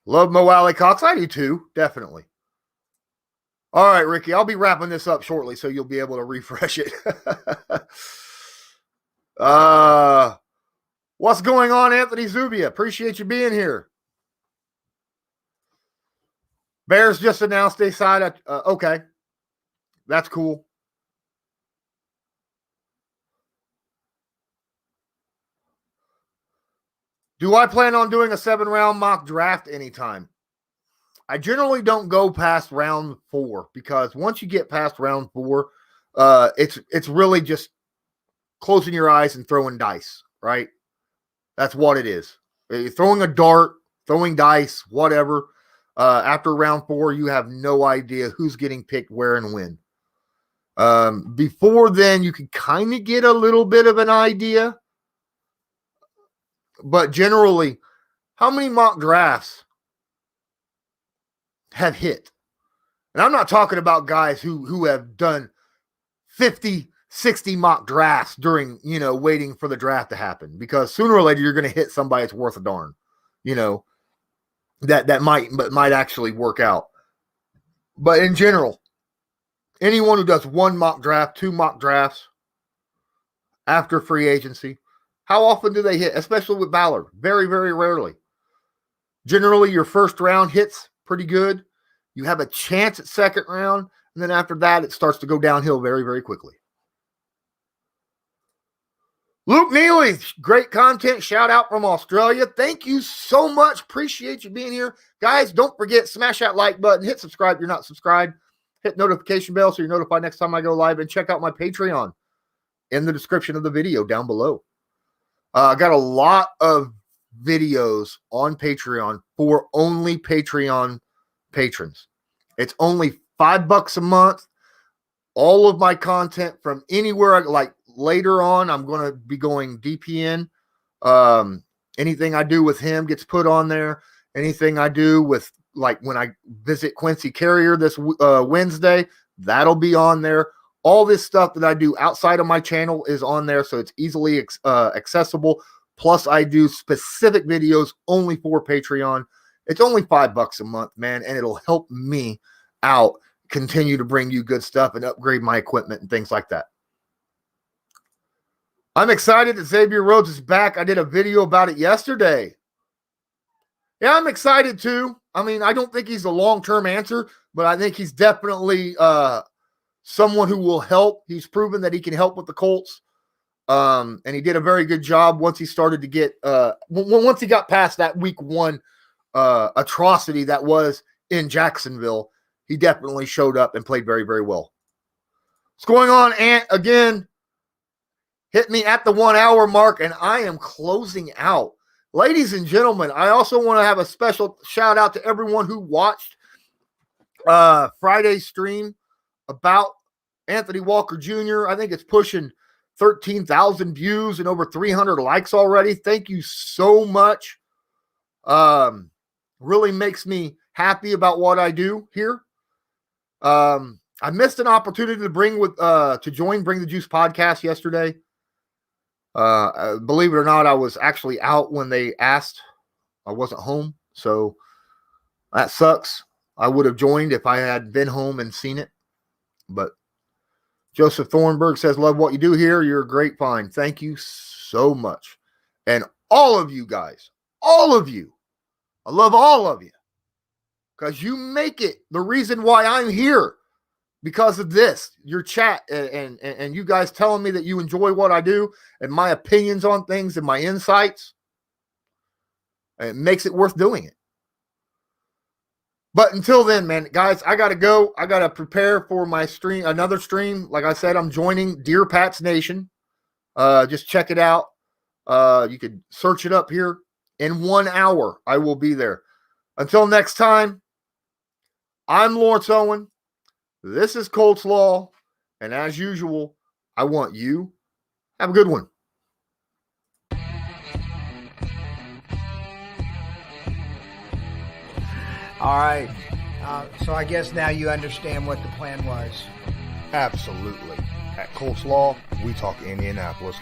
Love Mo Alley Cox. I do too, definitely. All right, Ricky, I'll be wrapping this up shortly so you'll be able to refresh it. What's going on, Anthony Zubia? Appreciate you being here. Bears just announced they signed. Okay, that's cool. Do I plan on doing a 7-round mock draft anytime? I generally don't go past round 4 because once you get past round 4, it's really just closing your eyes and throwing dice, right? That's what it is. You're throwing a dart, throwing dice, whatever. After round 4, you have no idea who's getting picked where and when. Before then, you can kind of get a little bit of an idea. But generally, how many mock drafts have hit? And I'm not talking about guys who have done 50, 60 mock drafts during, waiting for the draft to happen. Because sooner or later, you're going to hit somebody that's worth a darn, that might actually work out. But in general, anyone who does 1 mock draft, 2 mock drafts after free agency, how often do they hit? Especially with Ballard. Very, very rarely. Generally, your first round hits pretty good. You have a chance at second round. And then after that, it starts to go downhill very, very quickly. Luke Neely, great content. Shout out from Australia. Thank you so much. Appreciate you being here. Guys, don't forget, smash that like button. Hit subscribe if you're not subscribed. Hit notification bell so you're notified next time I go live. And check out my Patreon in the description of the video down below. I got a lot of videos on Patreon for only Patreon patrons. It's only $5 a month. All of my content from anywhere, like later on, I'm going to be going DPN. Anything I do with him gets put on there. Anything I do with, like when I visit Quincy Carrier this Wednesday, that'll be on there. All this stuff that I do outside of my channel is on there, so it's easily accessible. Plus, I do specific videos only for Patreon. It's only $5 a month, man, and it'll help me out continue to bring you good stuff and upgrade my equipment and things like that. I'm excited that Xavier Rhodes is back. I did a video about it yesterday. Yeah, I'm excited too. I mean, I don't think he's a long-term answer, but I think he's definitely someone who will help. He's proven that he can help with the Colts. And he did a very good job once he started to get once he got past that week 1 atrocity that was in Jacksonville. He definitely showed up and played very, very well. What's going on, Ant? Again, hit me at the 1 hour mark, and I am closing out. Ladies and gentlemen, I also want to have a special shout out to everyone who watched Friday's stream about Anthony Walker Jr. I think it's pushing 13,000 views and over 300 likes already. Thank you so much. Really makes me happy about what I do here. I missed an opportunity to bring the Juice podcast yesterday. Believe it or not, I was actually out when they asked. I wasn't home, so that sucks. I would have joined if I had been home and seen it. But Joseph Thornburg says, love what you do here. You're a great find. Thank you so much. And all of you guys, all of you, I love all of you because you make it the reason why I'm here. Because of this, your chat and you guys telling me that you enjoy what I do and my opinions on things and my insights, it makes it worth doing it. But until then, man, guys, I got to go. I got to prepare for my stream, another stream. Like I said, I'm joining Dear Pat's Nation. Just check it out. You could search it up here. In 1 hour, I will be there. Until next time, I'm Lawrence Owen. This is Colts Law, and as usual, I want you have a good one. All right. So I guess now you understand what the plan was. Absolutely. At Colts Law, we talk Indianapolis.